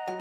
Hey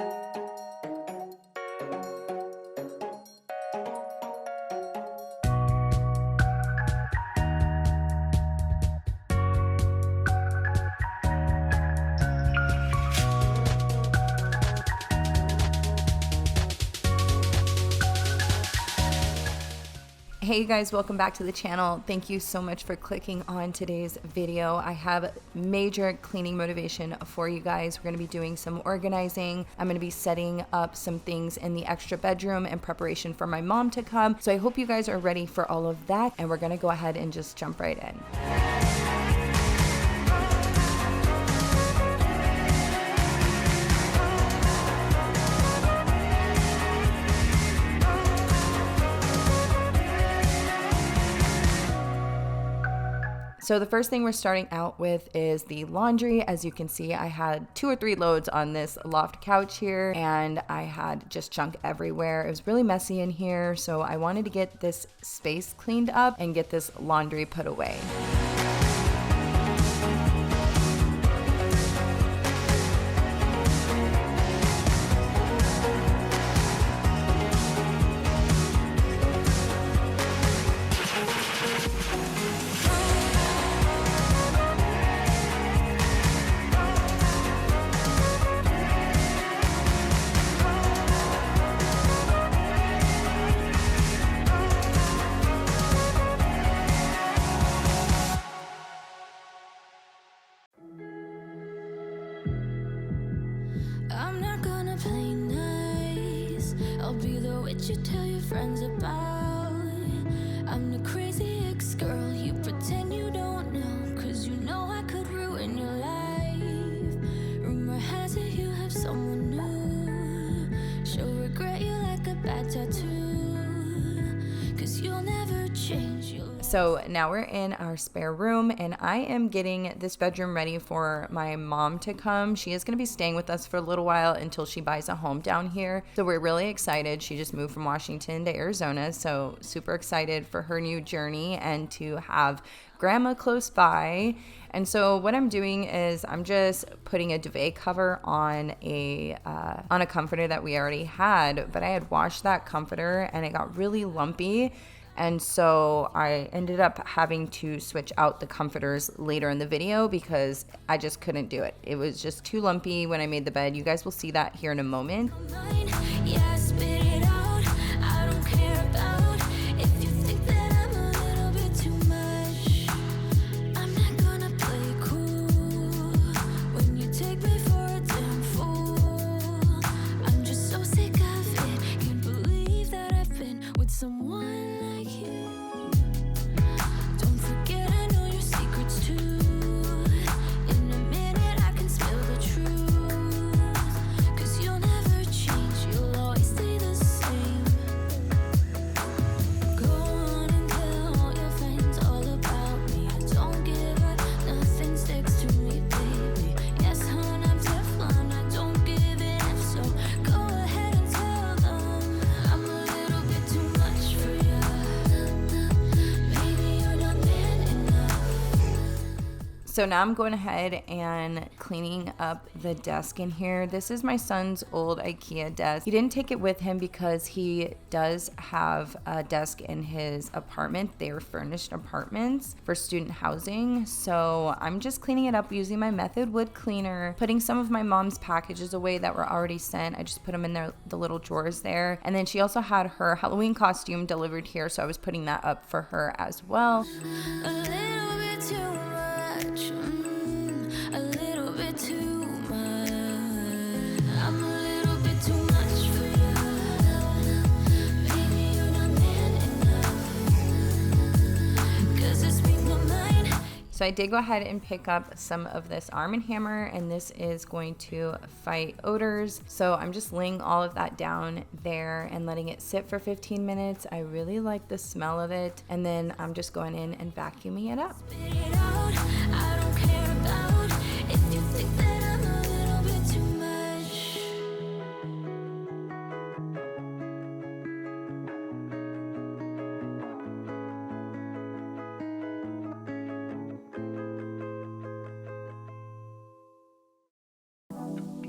you guys, welcome back to the channel. Thank you so much for clicking on today's video. I have major cleaning motivation for you guys. We're going to be doing some organizing. I'm going to be setting up some things in the extra bedroom in preparation for my mom to come. So I hope you guys are ready for all of that, and we're going to go ahead and just jump right in. So the first thing we're starting out with is the laundry. As you can see, I had 2 or 3 loads on this loft couch here, and I had just junk everywhere. It was really messy in here, so I wanted to get this space cleaned up and get this laundry put away. I'm not gonna play nice. I'll be the witch you tell your friends about. I'm the crazy ex-girl you pretend you don't know, 'cause you know I could ruin your life. Rumor has it you have someone new. She'll regret you like a bad tattoo, 'cause you'll never change. So now we're in our spare room, and I am getting this bedroom ready for my mom to come. She is going to be staying with us for a little while until she buys a home down here. So we're really excited. She just moved from Washington to Arizona, so super excited for her new journey and to have grandma close by. And so what I'm doing is I'm just putting a duvet cover on a comforter that we already had, but I had washed that comforter and it got really lumpy. And so I ended up having to switch out the comforters later in the video because I just couldn't do it. It was just too lumpy when I made the bed. You guys will see that here in a moment. Yeah, spit it out. I don't care about if you think that I'm a little bit too much. I'm not gonna play cool when you take me for a damn fool. I'm just so sick of it. Can't believe that I've been with someone. So now I'm going ahead and cleaning up the desk in here. This is my son's old IKEA desk. He didn't take it with him because he does have a desk in his apartment. They are furnished apartments for student housing. So I'm just cleaning it up using my Method wood cleaner, putting some of my mom's packages away that were already sent. I just put them in the little drawers there. And then she also had her Halloween costume delivered here, so I was putting that up for her as well. A little bit too much, a little bit too much. I'm a little bit too much for you. Maybe you're not man enough, 'cause it speaks my mind. So I did go ahead and pick up some of this Arm & Hammer, and this is going to fight odors. So I'm just laying all of that down there and letting it sit for 15 minutes. I really like the smell of it. And then I'm just going in and vacuuming it up. Spit it out. I don't care about if you think that I'm a little bit too much.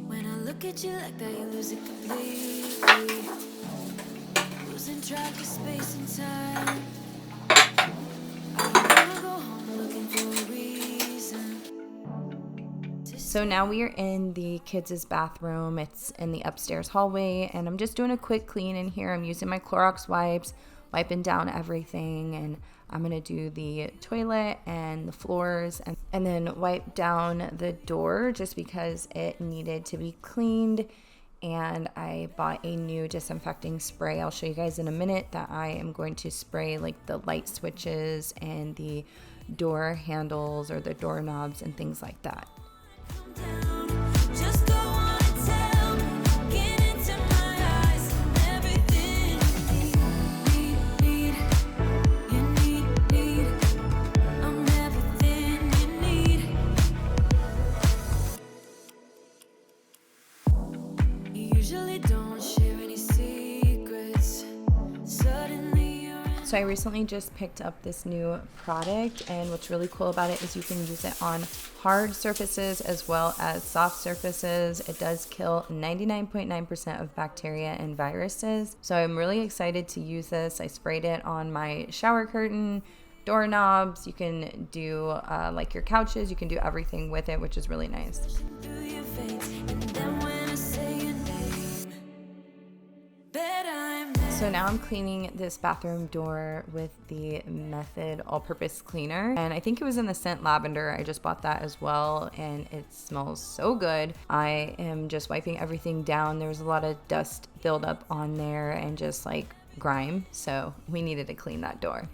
When I look look at you like that, you lose it completely. Losing track of space and time. I don't wanna go home looking for a reason. So now we are in the kids' bathroom. It's in the upstairs hallway, and I'm just doing a quick clean in here. I'm using my Clorox wipes, wiping down everything, and I'm gonna do the toilet and the floors and then wipe down the door just because it needed to be cleaned. And I bought a new disinfecting spray. I'll show you guys in a minute that I am going to spray like the light switches and the door handles or the doorknobs and things like that. Just go on and tell me, get into my eyes and everything you need. I'm everything you need. You usually don't share any secrets. Suddenly you're in. So I recently just picked up this new product, and what's really cool about it is you can use it on hard surfaces as well as soft surfaces. It does kill 99.9% of bacteria and viruses. So I'm really excited to use this. I sprayed it on my shower curtain, doorknobs. You can do like your couches. You can do everything with it, which is really nice. Through your veins, and then when I say your name, bet I'm So now I'm cleaning this bathroom door with the Method all-purpose cleaner, and I think it was in the scent lavender. I just bought that as well, and it smells so good. I am just wiping everything down. There was a lot of dust buildup on there and just like grime, so we needed to clean that door.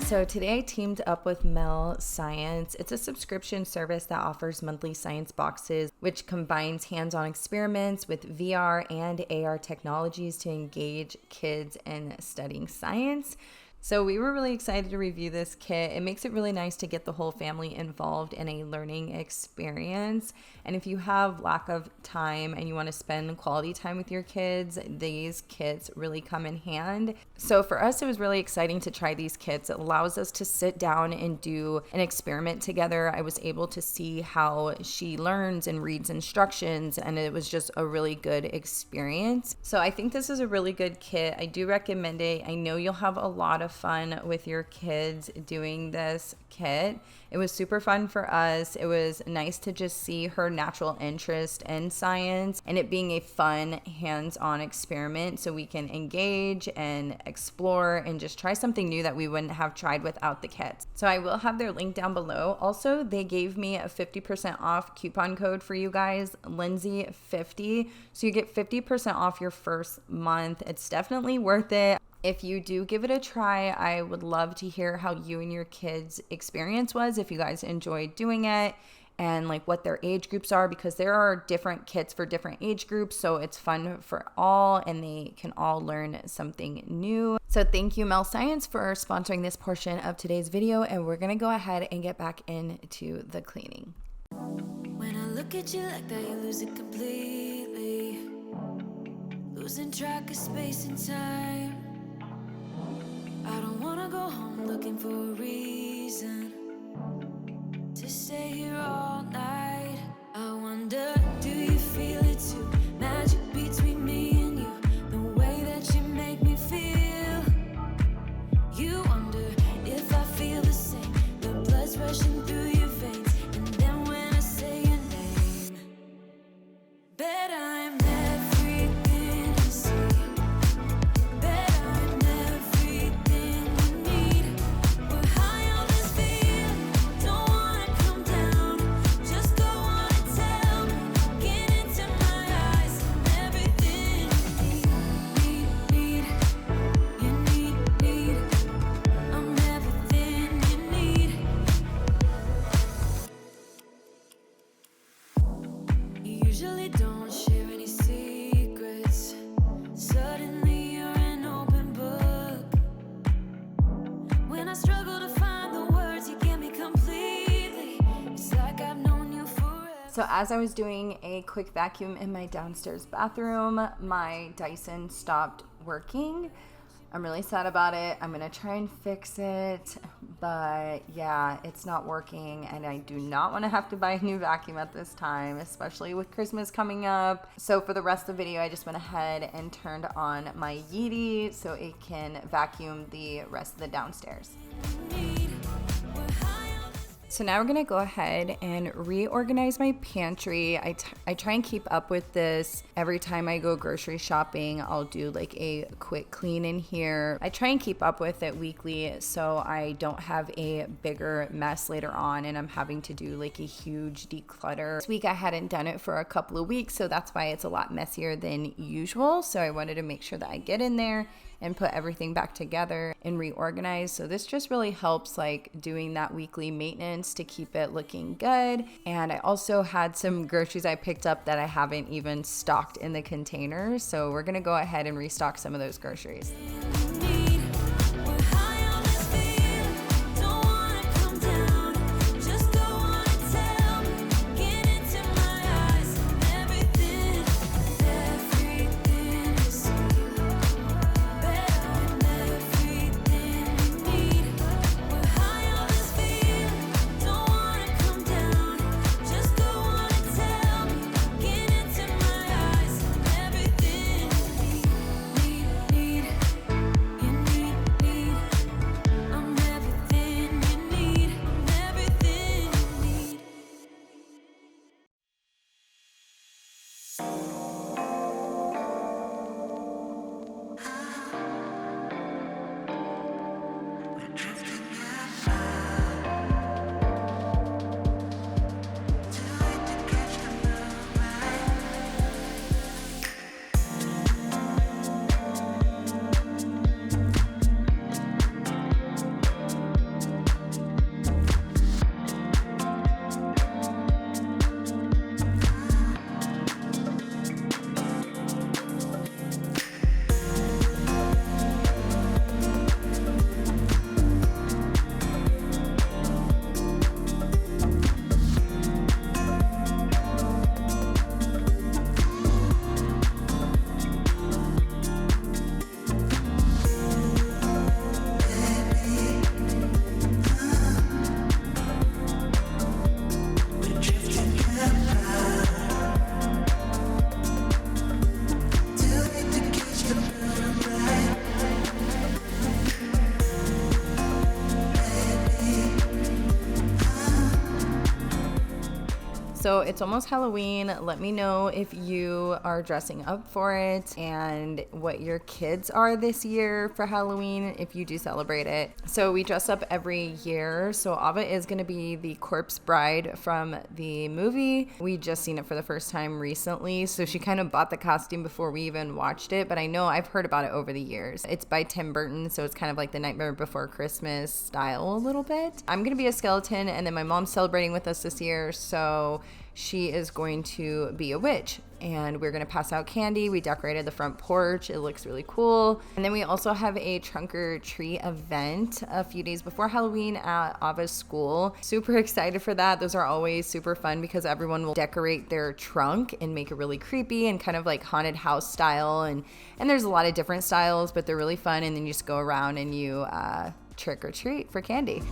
So today I teamed up with Mel Science. It's a subscription service that offers monthly science boxes, which combines hands-on experiments with VR and AR technologies to engage kids in studying science. So we were really excited to review this kit. It makes it really nice to get the whole family involved in a learning experience. And if you have lack of time and you want to spend quality time with your kids, these kits really come in hand. So for us, it was really exciting to try these kits. It allows us to sit down and do an experiment together. I was able to see how she learns and reads instructions, and it was just a really good experience. So I think this is a really good kit. I do recommend it. I know you'll have a lot of fun with your kids doing this kit. It was super fun for us. It was nice to just see her natural interest in science and it being a fun hands-on experiment so we can engage and explore and just try something new that we wouldn't have tried without the kits. So I will have their link down below. Also, they gave me a 50% off coupon code for you guys, Lindsey50. So you get 50% off your first month. It's definitely worth it. If you do give it a try, I would love to hear how you and your kids' experience was, if you guys enjoyed doing it, and like what their age groups are, because there are different kits for different age groups, so it's fun for all and they can all learn something new. So thank you, Mel Science, for sponsoring this portion of today's video, and we're gonna go ahead and get back into the cleaning. When I look at you like that, you lose it completely. Losing track of space and time. I don't wanna go home looking for a reason to stay here all night. I wonder, do you feel it too? Magic between me and you, the way that you make me feel. You wonder if I feel the same, the blood's rushing through your veins, and then when I say your name, bet I'm everything you see. Bet I'm everything you need. We're high on this feeling, don't wanna come down. Just go on and tell me, get into my eyes and everything you need. I'm everything you need. You usually don't share any secrets. Suddenly you're an open book. When I struggle to find the words, you get me completely. It's like I've known you forever. So as I was doing a quick vacuum in my downstairs bathroom, my Dyson stopped working. I'm really sad about it. I'm gonna try and fix it, But yeah, it's not working, and I do not want to have to buy a new vacuum at this time, especially with Christmas coming up. So for the rest of the video, I just went ahead and turned on my Yeti so it can vacuum the rest of the downstairs. So now we're gonna go ahead and reorganize my pantry. I try and keep up with this every time I go grocery shopping. I'll do like a quick clean in here. I try and keep up with it weekly so I don't have a bigger mess later on and I'm having to do like a huge declutter. This week I hadn't done it for a couple of weeks, so that's why it's a lot messier than usual. So I wanted to make sure that I get in there and put everything back together and reorganize. So this just really helps like doing that weekly maintenance to keep it looking good. And I also had some groceries I picked up that I haven't even stocked in the containers. So we're gonna go ahead and restock some of those groceries. So it's almost Halloween. Let me know if you are dressing up for it and what your kids are this year for Halloween, if you do celebrate it. So we dress up every year. So Ava is going to be the corpse bride from the movie. We just seen it for the first time recently. So she kind of bought the costume before we even watched it. But I know I've heard about it over the years. It's by Tim Burton. So it's kind of like the Nightmare Before Christmas style a little bit. I'm going to be a skeleton, and then my mom's celebrating with us this year. So she is going to be a witch, and we're going to pass out candy. We decorated the front porch. It looks really cool. And then we also have a trunk or treat event a few days before Halloween at Ava's school. Super excited for that. Those are always super fun because everyone will decorate their trunk and make it really creepy and kind of like haunted house style. And there's a lot of different styles, but they're really fun. And then you just go around and you trick or treat for candy.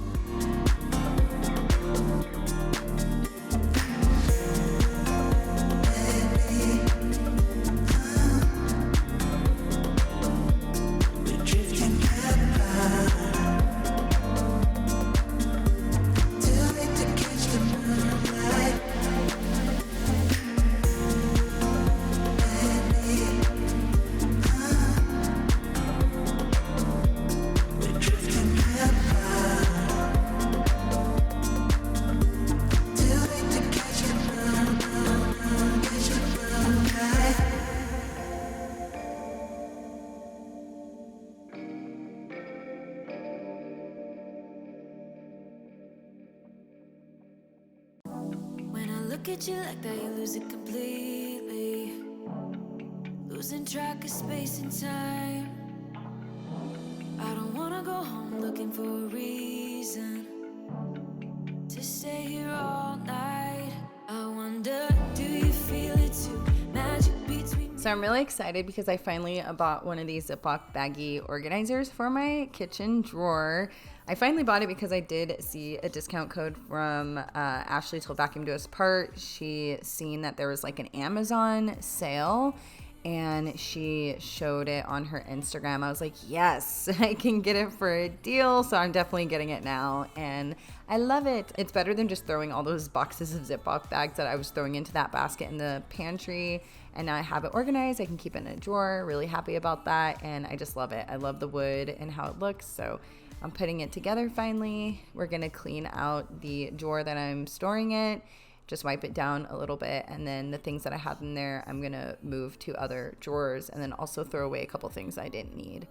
Look at you like that, you lose it completely. Losing track of space and time. I don't wanna go home looking for a reason to stay here all night. I wonder, do you feel it too? Magic between. So I'm really excited because I finally bought one of these Ziploc baggie organizers for my kitchen drawer. I finally bought it because I did see a discount code from Ashley Till Vacuum Do Us Part. She seen that there was like an Amazon sale and she showed it on her Instagram. I was like, yes, I can get it for a deal. So I'm definitely getting it now and I love it. It's better than just throwing all those boxes of Ziploc bags that I was throwing into that basket in the pantry. And now I have it organized. I can keep it in a drawer. Really happy about that. And I just love it. I love the wood and how it looks. So I'm putting it together finally. We're gonna clean out the drawer that I'm storing it, just wipe it down a little bit, and then the things that I have in there, I'm gonna move to other drawers and then also throw away a couple things I didn't need.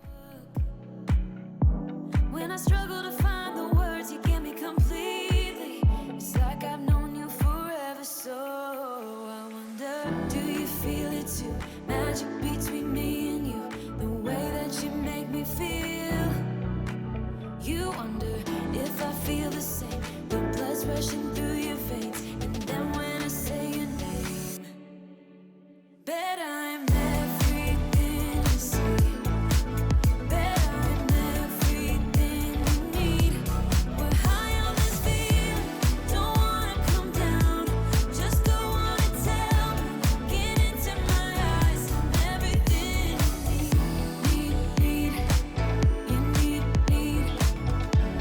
When I struggle to find the words, you get me completely. It's like I've known you forever, so I wonder, do you feel it too? Magic between me and you, the way that you make me feel. You wonder if I feel the same, the blood's rushing through your veins, and then when I say your name, bet I'm everything you see, bet I'm everything you need. We're high on this feeling, don't wanna come down, just go on and tell me, get into my eyes, I'm everything you need.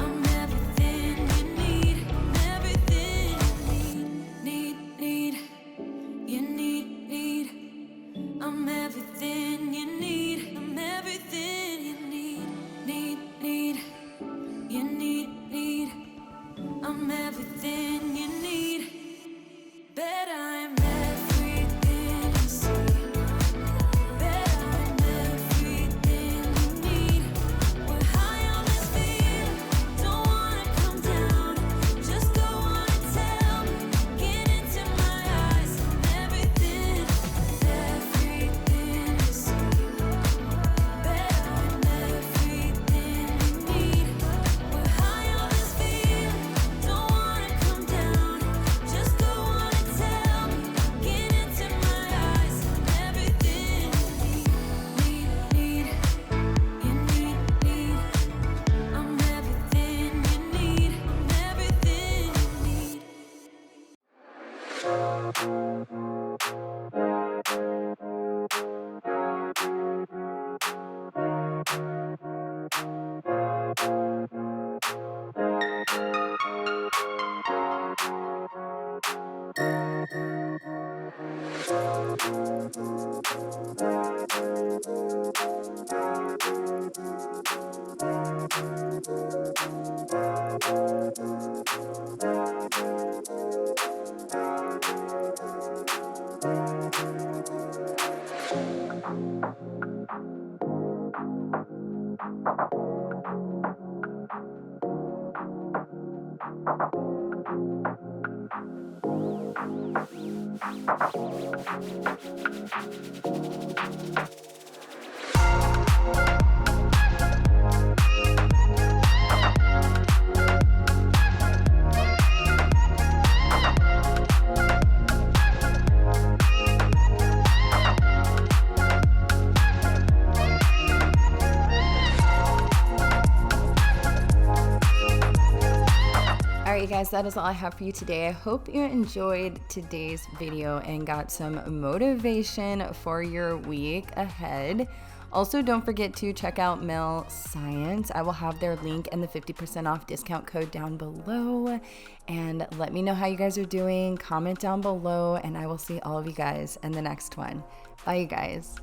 I'm everything you need, everything you need. I'm everything you need, I'm everything you need. I'm everything you need. Bet I'm everything you see. Bet I'm everything you need. We're high on this feeling, don't wanna come down, just go on and tell me, get into my eyes, I'm everything you see. Bet I'm everything you need. We're high on this feeling, don't wanna come down, just go on and tell me, get into my eyes, I'm everything you need. I'm everything you need, I'm everything you need. Alright, you guys, that is all I have for you today. I hope you enjoyed today's video and got some motivation for your week ahead. Also, don't forget to check out Mel Science. I will have their link and the 50% off discount code down below. And let me know how you guys are doing. Comment down below, and I will see all of you guys in the next one. Bye, you guys.